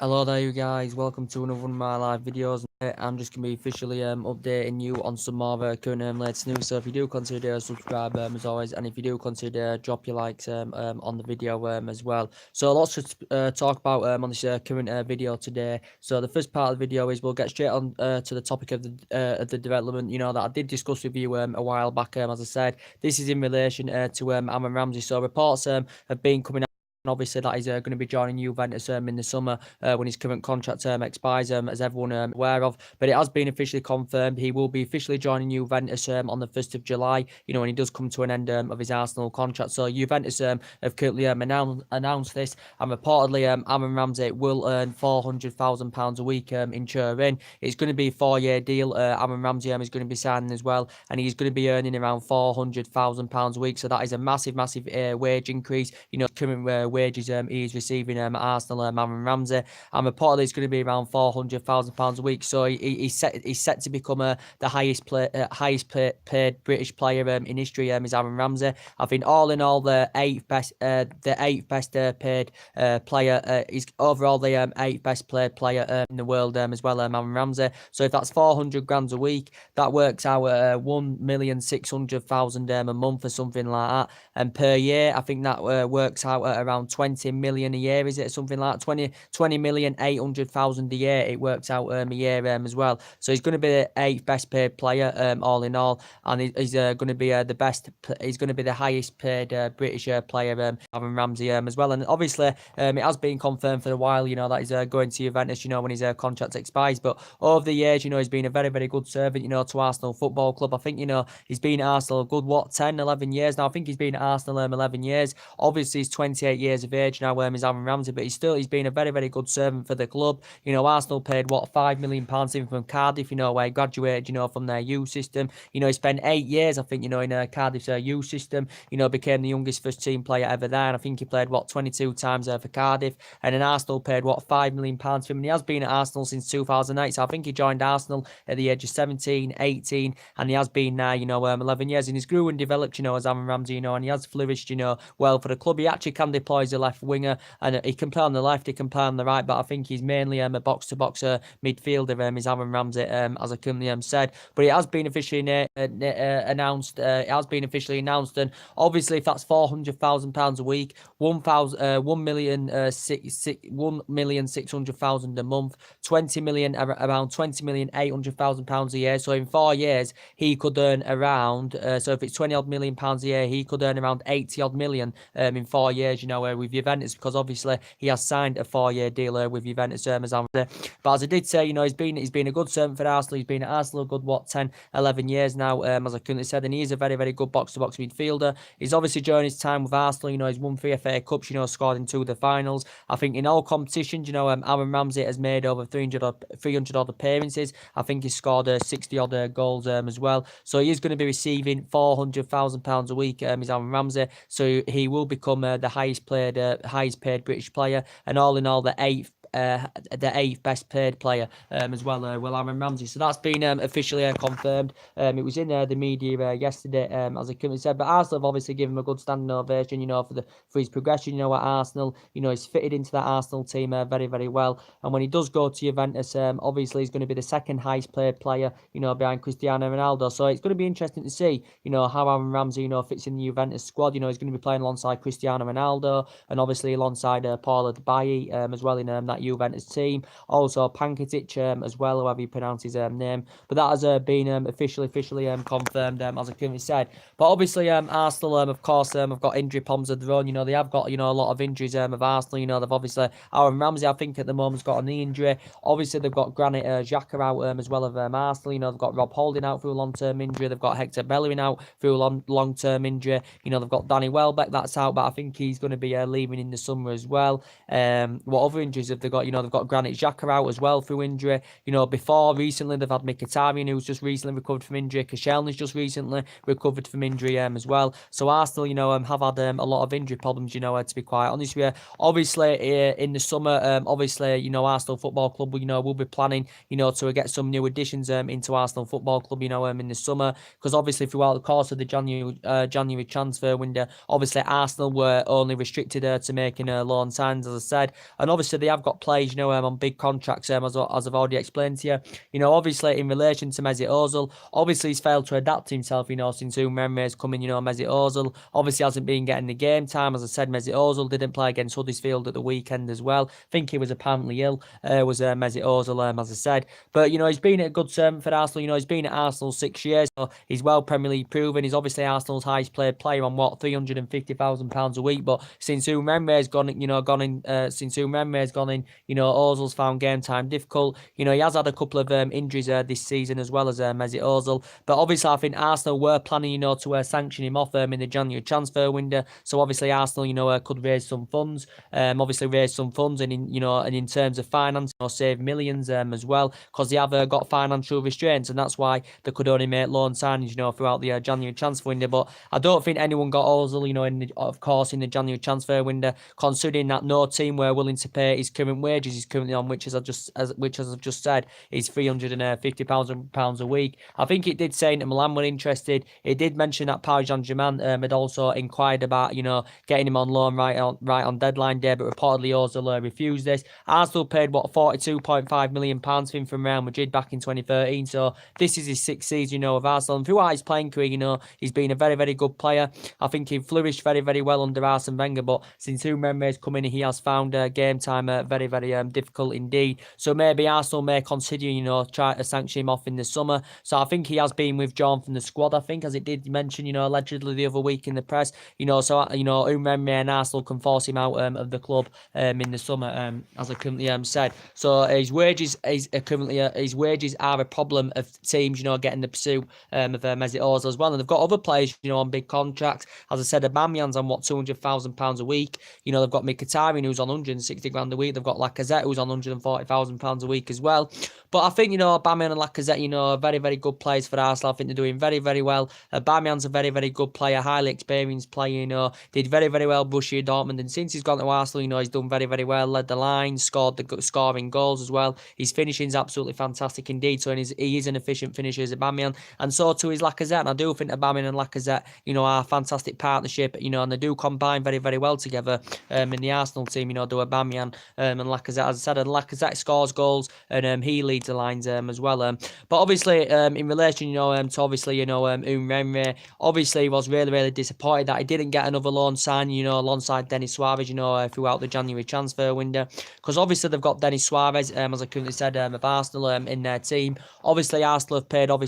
Hello there, you guys. Welcome to another one of my live videos. I'm just gonna be officially updating you on some more current latest news. So if you do consider subscribe as always, and if you do consider drop your likes on the video as well. So lots to talk about on this current video today. So the first part of the video is we'll get straight on to the topic of the development. You know that I did discuss with you a while back. As I said, this is in relation to Aaron Ramsey. So reports have been coming out. And obviously, that is going to be joining Juventus in the summer when his current contract term expires, as everyone aware of. But it has been officially confirmed he will be officially joining Juventus on the 1st of July, you know, when he does come to an end of his Arsenal contract. So Juventus have currently announced this, and reportedly Aaron Ramsey will earn £400,000 a week in Turin. It's going to be a 4-year deal. Aaron Ramsey is going to be signing as well, and he's going to be earning around £400,000 a week. So that is a massive wage increase. You know, current wages he is receiving at Arsenal, Aaron Ramsey, and reportedly it's going to be around £400,000 a week. So he's set to become the highest paid British player in history. Is Aaron Ramsey. I think all in all the eighth best paid player. He's overall the eighth best paid player in the world as well. Aaron Ramsey. So if that's 400 grand a week, that works out at 1,600,000 a month or something like that. And per year, I think that works out at around 20 million a year. Is it something like 20,800,000 a year? It works out a year as well. So he's going to be the eighth best paid player all in all, and he's going to be the best. He's going to be the highest paid British player, Aaron Ramsey as well. And obviously, it has been confirmed for a while. You know that he's going to Juventus. You know when his contract expires. But over the years, you know he's been a very good servant. You know to Arsenal Football Club. I think you know he's been at Arsenal a good 10, 11 years now. I think he's been at Arsenal 11 years. Obviously, he's 28 years of age now. Is Aaron Ramsey, but he's been a very good servant for the club. You know, Arsenal paid £5 million even from Cardiff. You know, where he graduated. You know, from their youth system. You know, he spent 8 years, I think. You know, in Cardiff's youth system. You know, became the youngest first team player ever there, and I think he played 22 times for Cardiff. And then Arsenal paid £5 million for him, and he has been at Arsenal since 2008. So I think he joined Arsenal at the age of 17, 18, and he has been there. You know, 11 years, and he's grew and developed. You know, as Aaron Ramsey. You know, and he has flourished. You know, well for the club. He actually can deploy as a left winger, and he can play on the left, he can play on the right, but I think he's mainly a box-to-box midfielder, is Aaron Ramsey, as I currently said. But it has been officially announced. It has been officially announced, and obviously, if that's £400,000 a week, 1,600,000 a month, 20 million, around 20,800,000 pounds a year. So in 4 years, he could earn around. So if it's 20 odd million pounds a year, he could earn around 80 odd million in 4 years. You know, with Juventus, because obviously he has signed a 4-year deal with Juventus. But as I did say, you know, he's been a good servant for Arsenal. He's been at Arsenal a good 10, 11 years now. As I currently said, and he is a very good box-to-box midfielder. He's obviously during his time with Arsenal, you know, he's won 3 FA Cups. You know, scored in 2 of the finals. I think in all competitions, you know, Aaron Ramsey has made over 300 odd appearances. I think he's scored 60 odd goals as well. So he is going to be receiving £400,000 a week. Is Aaron Ramsey. So he will become the highest paid British player, and all in all the eighth best paid player as well, Aaron Ramsey. So that's been officially confirmed. It was in the media yesterday, as I currently said. But Arsenal have obviously given him a good standing ovation, you know, for his progression. You know, at Arsenal, you know, he's fitted into that Arsenal team very well. And when he does go to Juventus, obviously he's going to be the second highest paid player, you know, behind Cristiano Ronaldo. So it's going to be interesting to see, you know, how Aaron Ramsey, you know, fits in the Juventus squad. You know, he's going to be playing alongside Cristiano Ronaldo, and obviously alongside Paulo Dybala as well in that Juventus team. Also Pankitic as well, however you pronounce his name. But that has been officially confirmed, as I currently said. But obviously Arsenal, of course, have got injury problems of their own. You know, they have got, you know, a lot of injuries of Arsenal. You know, they've obviously, Aaron Ramsey, I think at the moment's got a knee injury. Obviously they've got Granit Xhaka out as well of Arsenal. You know, they've got Rob Holding out through a long-term injury. They've got Hector Bellerin out through a long-term injury. You know, they've got Danny Welbeck that's out, but I think he's going to be leaving in the summer as well. What other injuries have they got? You know, they've got Granit Xhaka out as well through injury. You know, recently they've had Mkhitaryan, who's just recently recovered from injury. Koscielny's just recently recovered from injury as well. So Arsenal, you know, have had a lot of injury problems, you know, to be quite honest with you. Obviously, in the summer, obviously, you know, Arsenal Football Club, you know, will be planning, you know, to get some new additions into Arsenal Football Club, you know, in the summer, because obviously throughout the course of the January transfer window, obviously Arsenal were only restricted to making loan signs, as I said, and obviously they have got got players, on big contracts, as I've already explained to you. Obviously in relation to Mesut Ozil, obviously he's failed to adapt himself, since Umremre has come in. Mesut Ozil obviously hasn't been getting the game time. As I said, Mesut Ozil didn't play against Huddersfield at the weekend as well. I think he was apparently ill, was Mesut Ozil, as I said. But, he's been a good servant for Arsenal. He's been at Arsenal 6 years, so he's well Premier League proven. He's obviously Arsenal's highest paid player on £350,000 a week. But since Umremre has gone in, Ozil's found game time difficult. He has had a couple of injuries this season as well as Mesut Ozil. But obviously, I think Arsenal were planning, to sanction him off in the January transfer window. So obviously, Arsenal, could raise some funds. And in terms of finance, save millions as well, because they have got financial restraints, and that's why they could only make loan signings, throughout the January transfer window. But I don't think anyone got Ozil, in the January transfer window, considering that no team were willing to pay his current wages he's currently on, which as I've just said, is £350,000 a week. I think it did say Inter Milan were interested. It did mention that Paris Saint-Germain had also inquired about, getting him on loan right on deadline day, but reportedly Ozil refused this. Arsenal paid £42.5 million for him from Real Madrid back in 2013. So this is his 6th season, of Arsenal. And throughout his playing career, he's been a very, very good player. I think he flourished very, very well under Arsene Wenger, but since Umremre has come in, he has found game time very, very difficult indeed. So maybe Arsenal may consider, try to sanction him off in the summer. So I think he has been withdrawn from the squad, I think, as it did mention, allegedly the other week in the press. Umremre and Arsenal can force him out of the club in the summer, as I currently said. So his wages are a problem of teams, getting the pursuit of Mesut Ozil as well. And they've got other players, on big contracts. As I said, Aubameyang's on £200,000 a week. They've got Mkhitaryan, who's on 160 grand a week. They've got Lacazette, who's on £140,000 a week as well. But I think, Aubameyang and Lacazette, are very, very good players for Arsenal. I think they're doing very, very well. Aubameyang's a very, very good player, highly experienced player, did very, very well Borussia Dortmund. And since he's gone to Arsenal, he's done very, very well, led the line, scoring goals as well. His finishing's absolutely fantastic indeed. So he is an efficient finisher as Aubameyang. And so too is Lacazette. And I do think Aubameyang and Lacazette, are a fantastic partnership, and they do combine very, very well together in the Arsenal team, do Aubameyang and Lacazette. As I said, and Lacazette scores goals and he leads the lines as well. But obviously, in relation, to obviously, Umremre, obviously he was really, really disappointed that he didn't get another loan sign, alongside Denis Suarez, throughout the January transfer window. Because obviously they've got Denis Suarez, as I currently said, of Arsenal in their team. Obviously, Arsenal have paid around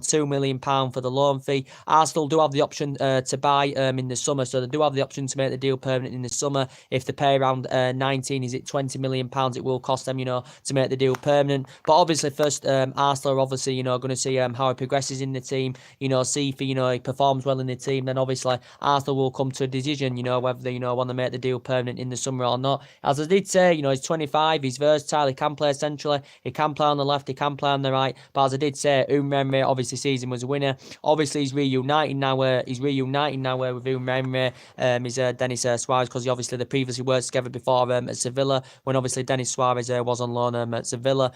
£2 million for the loan fee. Arsenal do have the option to buy in the summer, so they do have the option to make the deal permanent in the summer. If they pay around £20 million, it will cost them, to make the deal permanent. But obviously, first, Arsenal are obviously, going to see how he progresses in the team, see if he performs well in the team. Then obviously, Arsenal will come to a decision, whether they, want to make the deal permanent in the summer or not. As I did say, he's 25, he's versatile, he can play centrally, he can play on the left, he can play on the right. But as I did say, Umremre obviously sees him as a winner. Obviously, he's reuniting now with Umremre, is Denis Suarez, because they previously worked together before at Sevilla, when obviously Denis Suarez was on loan at Sevilla.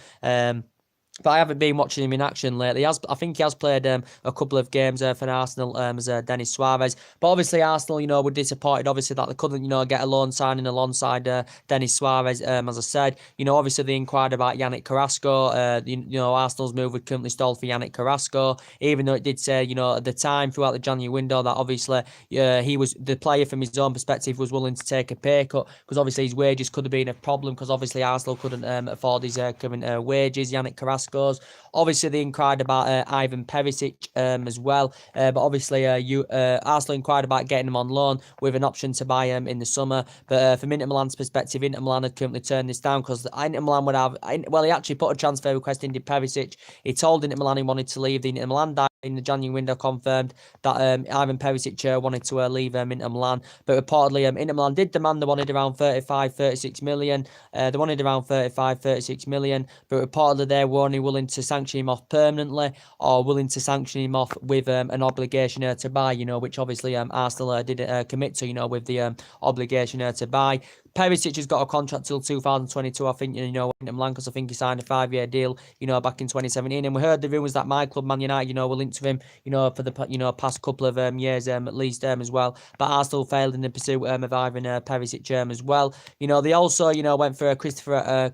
But I haven't been watching him in action lately. I think he has played a couple of games for Arsenal as Denis Suarez. But obviously Arsenal, were disappointed obviously that they couldn't, get a loan signing alongside Denis Suarez. As I said, obviously they inquired about Yannick Carrasco. Arsenal's move would currently stalled for Yannick Carrasco, even though it did say, at the time throughout the January window that obviously he was the player from his own perspective was willing to take a pay cut, because obviously his wages could have been a problem, because obviously Arsenal couldn't afford his current wages. Yannick Carrasco scores. Obviously, they inquired about Ivan Perisic as well. But obviously, Arsenal inquired about getting him on loan with an option to buy him in the summer. But from Inter Milan's perspective, Inter Milan had currently turned this down, because Inter Milan would have... Well, he actually put a transfer request into Perisic. He told Inter Milan he wanted to leave. The Inter Milan in the January window confirmed that Ivan Perisic wanted to leave Inter Milan. But reportedly, Inter Milan did demand they wanted around 36 million. They wanted around 36 million. But reportedly, they were only willing to sanction him off permanently, or willing to sanction him off with an obligation to buy, which obviously Arsenal didn't commit to, with the obligation to buy. Perisic has got a contract till 2022. I think, Inter Milan, because I think he signed a 5-year deal, back in 2017. And we heard the rumours that my club, Man United, were linked to him, for the, past couple of years, at least, as well. But Arsenal failed in the pursuit of Ivan Perisic as well. They also, went for Christopher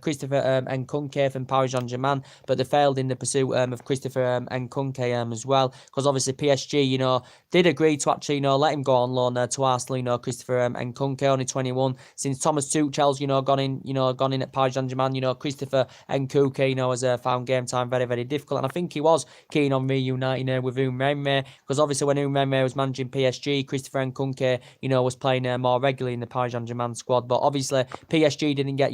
Nkunku from Paris Saint-Germain, but they failed in the pursuit of Christopher Nkunku as well, because obviously PSG, did agree to actually, let him go on loan to Arsenal. Christopher Nkunku, only 21. Since Thomas Tuchel's, gone in at Paris Saint-Germain, Christopher Nkunku, has found game time very, very difficult. And I think he was keen on reuniting with Umremme, because obviously when Umremme was managing PSG, Christopher Nkunku, was playing more regularly in the Paris Saint-Germain squad. But obviously PSG didn't get,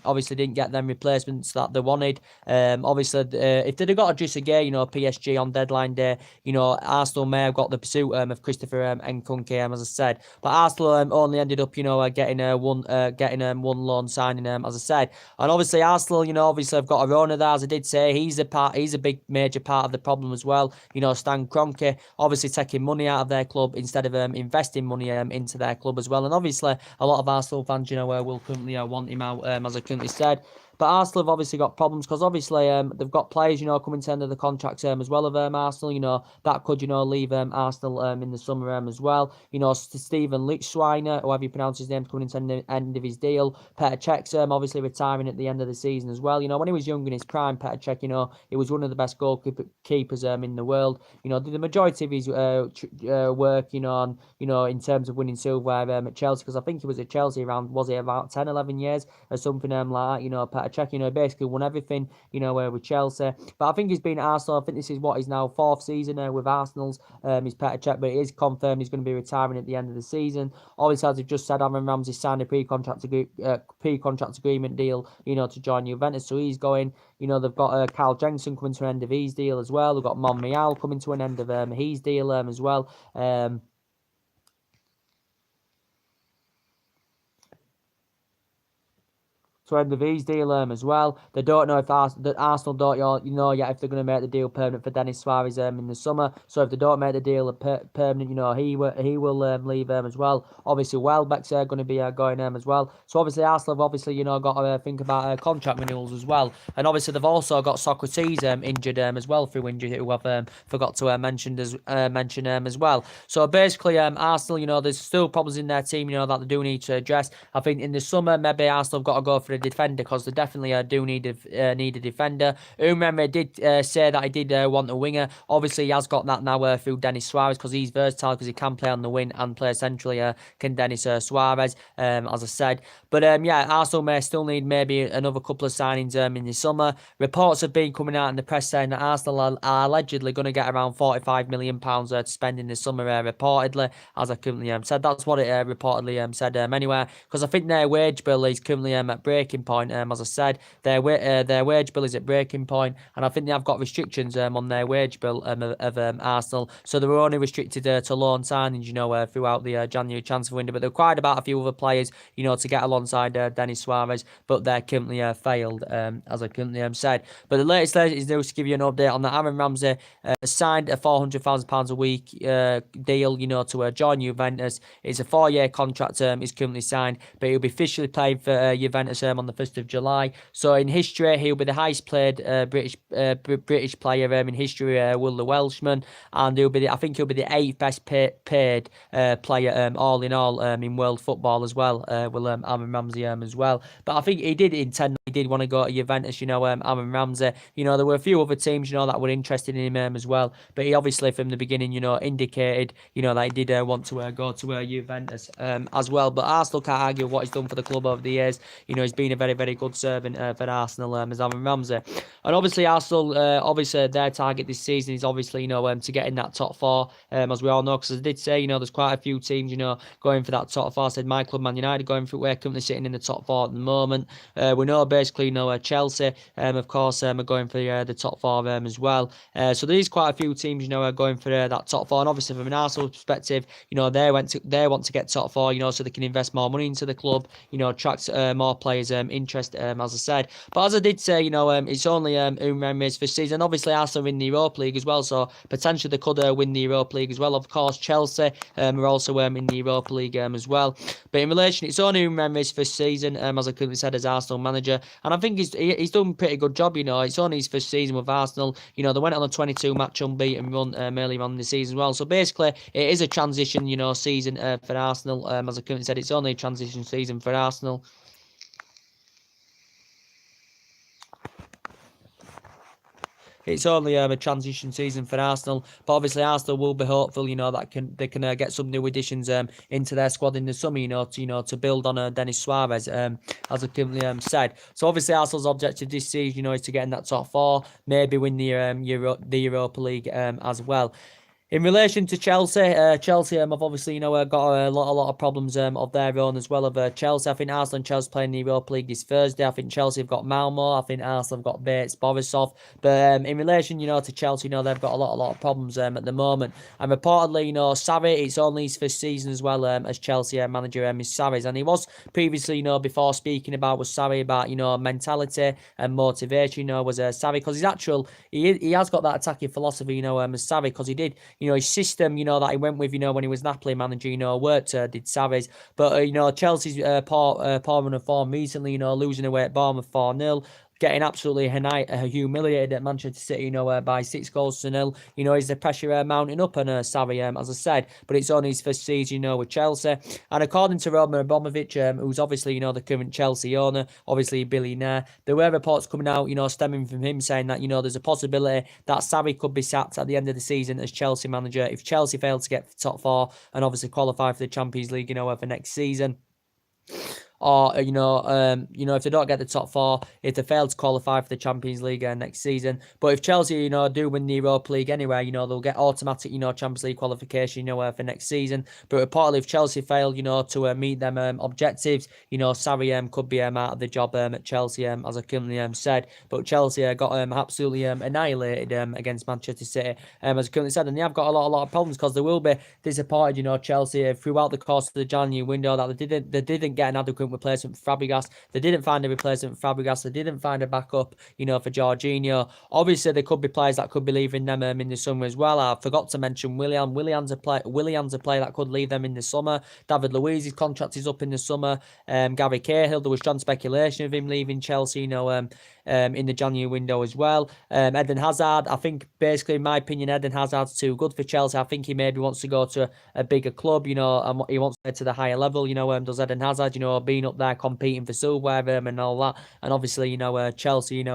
obviously didn't get them replacements that they wanted. Obviously, if they'd have got a Trezeguet, PSG on deadline day, Arsenal may have got the pursuit of Christopher Nkunku, as I said. But Arsenal only ended up, getting one loan signing, as I said. And obviously Arsenal, obviously have got a owner there, as I did say. He's a big major part of the problem as well. Stan Kroenke obviously taking money out of their club instead of investing money into their club as well. And obviously a lot of Arsenal fans, will currently want him out, as I currently said. But Arsenal have obviously got problems, because obviously they've got players, coming to the end of the contract as well of Arsenal. That could, leave Arsenal in the summer as well. Steven Lichtschweiner, however you pronounce his name, coming to the end of his deal. Petr Cech's obviously retiring at the end of the season as well. When he was young in his prime, Petr Cech, he was one of the best goalkeepers in the world. Did the majority of his work, on, in terms of winning silverware at Chelsea, because I think he was at Chelsea was he about 10, 11 years or something like that. Petr Cech, basically won everything, with Chelsea. But I think he's been at Arsenal. I think this is what his now 4th season with Arsenal's. He's Petr Cech, but it is confirmed he's going to be retiring at the end of the season. Obviously, as I've just said, Aaron Ramsey signed a pre-contract agreement deal, to join Juventus, so he's going. They've got Carl Jensen coming to an end of his deal as well. They've got Monreal coming to an end of his deal as well. To end the V's deal as well. They don't know if Arsenal don't know yet if they're going to make the deal permanent for Denis Suarez in the summer. So if they don't make the deal permanent, he will leave as well. Obviously, Welbeck's going to be going as well. So obviously Arsenal have obviously got to think about contract renewals as well. And obviously they've also got Socrates injured as well through injury, who I've forgot to mention as well. So basically Arsenal, there's still problems in their team, that they do need to address. I think in the summer maybe Arsenal have got to go for a defender, because they definitely do need a defender. Umremme did say that he did want a winger. Obviously he has got that now through Denis Suarez, because he's versatile, because he can play on the wing and play centrally, can Denis Suarez, as I said. But Arsenal may still need maybe another couple of signings in the summer. Reports have been coming out in the press saying that Arsenal are allegedly going to get around £45 million to spend in the summer, reportedly, as I currently said. That's what it reportedly said anyway, because I think their wage bill is currently at breaking point. As I said, their wage bill is at breaking point, and I think they have got restrictions on their wage bill of Arsenal, so they were only restricted to loan signings, throughout the January transfer window. But they required about a few other players, to get alongside Denis Suarez, but they currently failed, as I currently said. But the latest is news to give you an update on that. Aaron Ramsey signed a £400,000 a week deal, to join Juventus. It's a 4-year contract. Is currently signed, but he'll be officially playing for Juventus on the 1st of July. So in history, he'll be the highest paid British player in history, will the Welshman, and I think he'll be the 8th best paid player all in all in world football as well. Will Aaron Ramsey as well. But I think he did want to go to Juventus. Aaron Ramsey. There were a few other teams that were interested in him as well. But he obviously from the beginning indicated that he did want to go to Juventus as well. But Arsenal can't argue what he's done for the club over the years. He's been a very, very good servant for Arsenal as Aaron Ramsey. And obviously Arsenal, obviously their target this season is obviously, to get in that top 4, as we all know, because as I did say, there's quite a few teams, going for that top 4. I said my club, Man United, going for it. We're currently sitting in the top 4 at the moment. We know basically, Chelsea, of course, are going for the top 4 as well. So there's quite a few teams, are going for that top 4. And obviously from an Arsenal perspective, they want to get top 4, so they can invest more money into the club, attract more players interest, as I said. But as I did say, it's only Ramsey for season. Obviously, Arsenal in the Europa League as well, so potentially they could win the Europa League as well. Of course, Chelsea are also in the Europa League as well. But in relation, it's only Ramsey for season, as I currently said, as Arsenal manager, and I think he's done a pretty good job. It's only his first season with Arsenal. They went on a 22-match unbeaten run earlier on in the season as well. So basically, it is a transition, season for Arsenal. As I currently said, it's only a transition season for Arsenal. It's only a transition season for Arsenal, but obviously Arsenal will be hopeful, that they can get some new additions into their squad in the summer, to build on Denis Suarez, as I currently said. So obviously Arsenal's objective this season, is to get in that top four, maybe win the Europa League as well. In relation to Chelsea, Chelsea have obviously, got a lot of problems of their own as well. Of Chelsea, I think Arsenal and Chelsea playing the Europa League this Thursday. I think Chelsea have got Malmo. I think Arsenal have got Bates, Borisov. But in relation, to Chelsea, they've got a lot of problems at the moment. And reportedly, Sarri, it's only his first season as well as Chelsea manager, is Sarri's, and he was previously, before speaking about was Sarri about mentality and motivation. Was Sarri because he has got that attacking philosophy, as Sarri, because he did. His system, that he went with, when he was Napoli manager, worked, did Sarri's. But, Chelsea's poor run of form recently, losing away at Bournemouth 4-0. Getting absolutely humiliated at Manchester City, by 6 goals to 0. Is the pressure mounting up on Sarri, as I said, but it's only his first season, with Chelsea. And according to Roman Abramovich, who's obviously, the current Chelsea owner, obviously a billionaire, there were reports coming out, stemming from him saying that, there's a possibility that Sarri could be sacked at the end of the season as Chelsea manager if Chelsea failed to get top 4 and obviously qualify for the Champions League, for next season. Or, if they don't get the top 4, if they fail to qualify for the Champions League next season. But if Chelsea, do win the Europa League anyway, they'll get automatic, Champions League qualification, for next season. But reportedly, if Chelsea fail, to meet them objectives, Sarri could be out of the job at Chelsea, as I currently said. But Chelsea got absolutely annihilated against Manchester City, as I currently said. And they have got a lot of problems because they will be disappointed, Chelsea, throughout the course of the January window that they didn't get an adequate replacement for Fabregas. They didn't find a replacement for Fabregas. They didn't find a backup, for Jorginho. Obviously, there could be players that could be leaving them in the summer as well. I forgot to mention Willian. Willian's a player that could leave them in the summer. David Luiz's contract is up in the summer. Gary Cahill, there was strong speculation of him leaving Chelsea, in the January window as well. Eden Hazard, I think, basically, in my opinion, Eden Hazard's too good for Chelsea. I think he maybe wants to go to a bigger club, and he wants to get to the higher level, does Eden Hazard, being up there competing for silverware and all that. And obviously, Chelsea,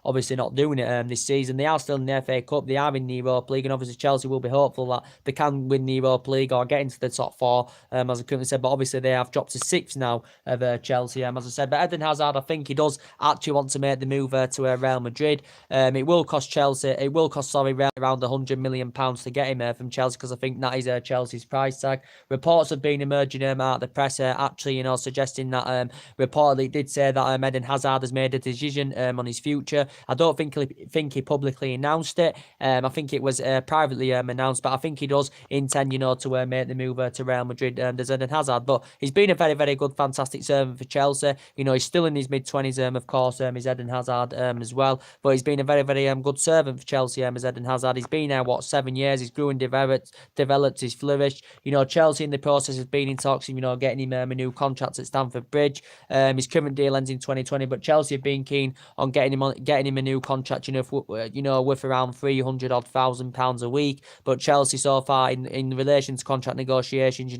obviously not doing it this season. They are still in the FA Cup. They are in the Europa League, and obviously Chelsea will be hopeful that they can win the Europa League or get into the top 4, as I currently said. But obviously they have dropped to 6th now of Chelsea, as I said. But Eden Hazard, I think he does actually want to make the move to Real Madrid. It will cost Chelsea. It will cost around £100 million to get him from Chelsea, because I think that is Chelsea's price tag. Reports have been emerging out of the press, actually, suggesting that reportedly did say that Eden Hazard has made a decision on his future. I don't think he publicly announced it. I think it was privately announced, but I think he does intend, to make the move to Real Madrid. There's Eden Hazard, but he's been a very, very good, fantastic servant for Chelsea. He's still in his mid-20s, of course, is Eden Hazard as well, but he's been a very, very good servant for Chelsea, as Eden Hazard. He's been there, 7 years. He's grew and developed, he's flourished. Chelsea in the process has been in talks of, getting him a new contract at Stamford Bridge. His current deal ends in 2020, but Chelsea have been keen on getting him a new contract, worth around £300,000 a week. But Chelsea so far in relation to contract negotiations,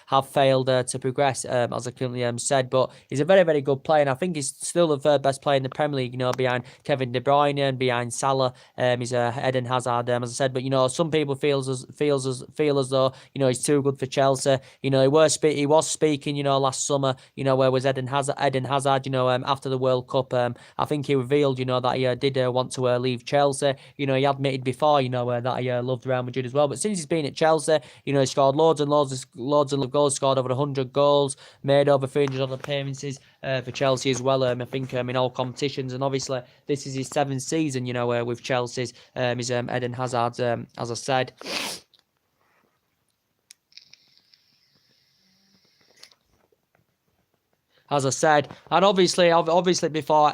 have failed to progress, as I currently said. But he's a very, very good player, and I think he's still the third best player in the Premier League, behind Kevin De Bruyne and behind Salah. He's Eden Hazard, as I said. But some people feel as though he's too good for Chelsea. He was speaking last summer, where was Eden Hazard, after the World Cup. I think he revealed, that he did want to leave Chelsea. He admitted before, that he loved Real Madrid as well. But since he's been at Chelsea, he scored loads of goals, scored over 100 goals, made over 300 appearances for Chelsea as well. I think in all competitions, and obviously this is his 7th season, with Chelsea's. Is Eden Hazard, as I said. as I said. And obviously before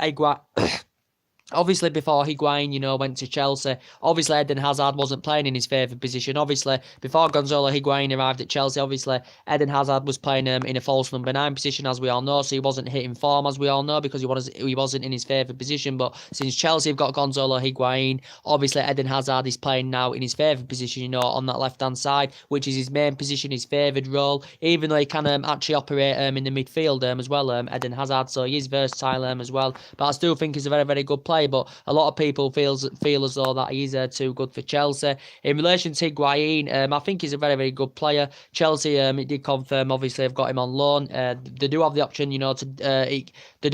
Obviously, before Higuain, went to Chelsea, obviously Eden Hazard wasn't playing in his favoured position. Obviously, before Gonzalo Higuain arrived at Chelsea, obviously Eden Hazard was playing in a false number 9 position, as we all know. So he wasn't hitting form, as we all know, because he wasn't in his favoured position. But since Chelsea have got Gonzalo Higuain, obviously Eden Hazard is playing now in his favoured position, on that left-hand side, which is his main position, his favoured role. Even though he can actually operate in the midfield as well, Eden Hazard. So he is versatile as well. But I still think he's a very, very good player. But a lot of people feel as though that he's too good for Chelsea. In relation to Higuain, I think he's a very, very good player. Chelsea, it did confirm, obviously, have got him on loan. They do have the option, to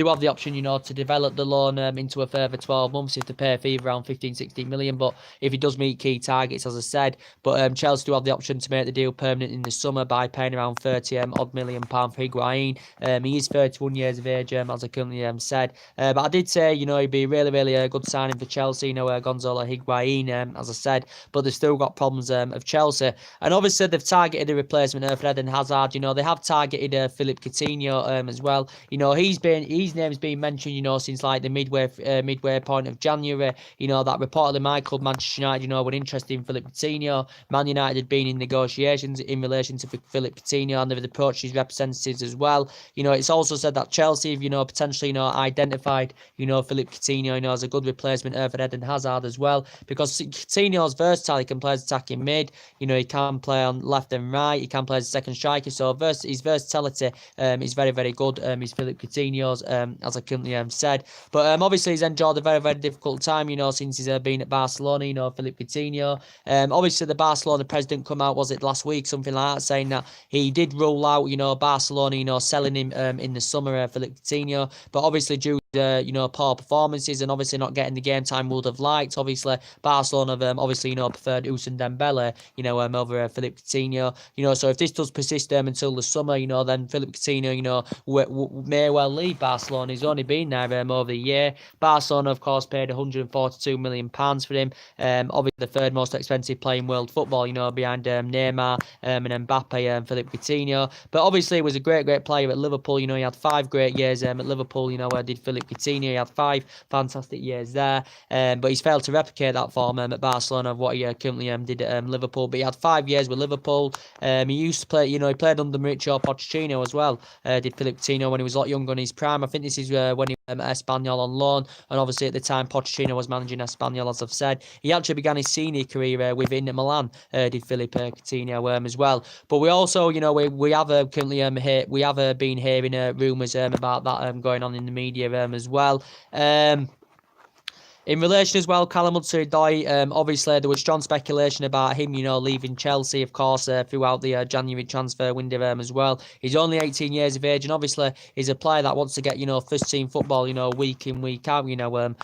develop the loan into a further 12 months if they pay a fee of around 15-16 million. But if he does meet key targets, as I said, but Chelsea do have the option to make the deal permanent in the summer by paying around 30 odd million pound for Higuain. He is 31 years of age, as I currently said. But I did say, he'd be really a good signing for Chelsea, Gonzalo Higuain, as I said, but they've still got problems of Chelsea. And obviously they've targeted a replacement for Eden Hazard. They have targeted Philippe Coutinho as well. His name's been mentioned, since like the midway point of January. That reportedly my club, Manchester United, were interested in Philippe Coutinho. Man United had been in negotiations in relation to Philippe Coutinho, and they've approached his representatives as well. It's also said that Chelsea have, potentially, identified, Philippe Coutinho, as a good replacement for Eden Hazard as well, because Coutinho's versatile. He can play as attacking mid, he can play on left and right, he can play as a second striker, so his versatility is very, very good. He's Philippe Coutinho's, as I currently said. But obviously he's enjoyed a very, very difficult time, since he's been at Barcelona, Philippe Coutinho. Obviously the Barcelona president come out, was it last week, something like that, saying that he did rule out, Barcelona, selling him in the summer, Philippe Coutinho, but obviously due poor performances and obviously not getting the game time we would have liked. Obviously, Barcelona have preferred Ousmane Dembele, over Philippe Coutinho. So if this does persist until the summer, then Philippe Coutinho, may well leave Barcelona. He's only been there over a year. Barcelona, of course, paid £142 million for him. Obviously, the third most expensive player in world football, behind Neymar and Mbappe and Philippe Coutinho. But obviously, he was a great player at Liverpool. He had 5 great years at Liverpool. Did Philippe Coutinho. He had 5 fantastic years there, but he's failed to replicate that form at Barcelona of what he currently did at Liverpool. But he had 5 years with Liverpool. He used to play, he played under Mauricio Pochettino as well. Did Philippe Coutinho when he was a lot younger in his prime. I think this is when he at Espanyol on loan, and obviously at the time Pochettino was managing Espanyol, as I've said. He actually began his senior career with Inter Milan. Did Philippe Coutinho as well. But we also, we have currently we have been hearing rumours about that going on in the media as well. In relation as well, Callum Hudson-Odoi, obviously there was strong speculation about him, leaving Chelsea, of course, throughout the January transfer window as well. He's only 18 years of age, and obviously he's a player that wants to get, first team football, week in, week out, Callum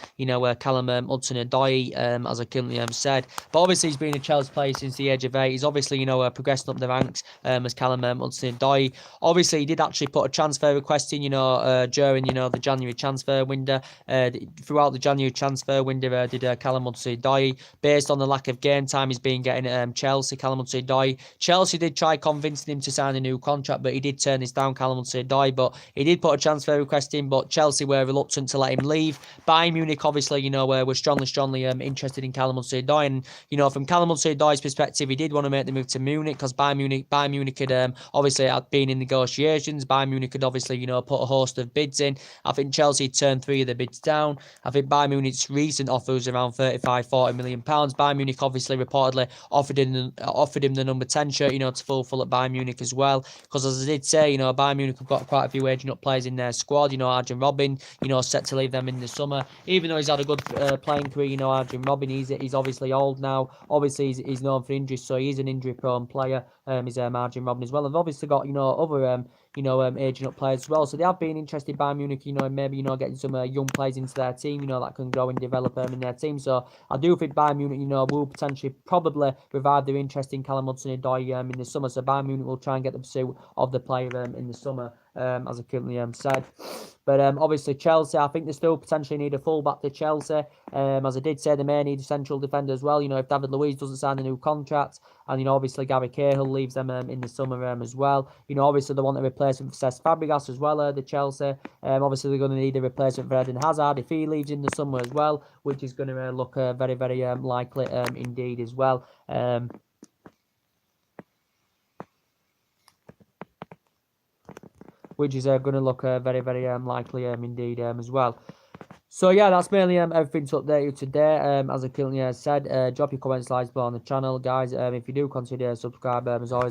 Hudson-Odoi, as I currently said. But obviously he's been a Chelsea player since the age of 8. He's obviously, progressing up the ranks as Callum Hudson-Odoi. Obviously he did actually put a transfer request in, during, the January transfer window. Throughout the January transfer window, did Callum Hudson-Odoi, based on the lack of game time he's been getting at Chelsea. Callum Hudson-Odoi, Chelsea did try convincing him to sign a new contract, but he did turn this down, Callum Hudson-Odoi. But he did put a transfer request in, but Chelsea were reluctant to let him leave. Bayern Munich, obviously, were strongly interested in Callum Hudson-Odoi, and from Callum Hudson-Odoi's perspective, he did want to make the move to Munich, because Bayern Munich had obviously had been in negotiations. Bayern Munich had obviously put a host of bids in. I think Chelsea turned 3 of the bids down. I think Bayern Munich's recent offer was around £35-40 million. Bayern Munich obviously reportedly offered him the number 10 shirt, to fulfill at Bayern Munich as well. Because as I did say, Bayern Munich have got quite a few aging up players in their squad. Arjen Robben, set to leave them in the summer. Even though he's had a good playing career, Arjen Robben, he's obviously old now. Obviously he's known for injuries, so he's an injury-prone player. He's Arjen Robben as well. They've obviously got other aging up players as well. So they have been interested by Munich, in maybe getting some young players into their team, that can grow and develop in their team. So I do think Bayern Munich, will potentially probably revive their interest in Callum Hudson-Odoi in the summer. So Bayern Munich will try and get the pursuit of the player in the summer. as I currently said. But obviously Chelsea, I think they still potentially need a fullback to Chelsea. As I did say, they may need a central defender as well. You know, if David Luiz doesn't sign a new contract, and you know, obviously Gary Cahill leaves them in the summer as well. You know, obviously they want a replacement for Cesc Fabregas as well. The Chelsea, obviously they're going to need a replacement for Eden Hazard if he leaves in the summer as well, which is going to look very, very likely indeed as well. Which is going to look very, very likely indeed as well. So yeah, that's mainly everything to update you today. As I currently said, drop your comments, likes below on the channel, guys. If you do consider subscribe, as always.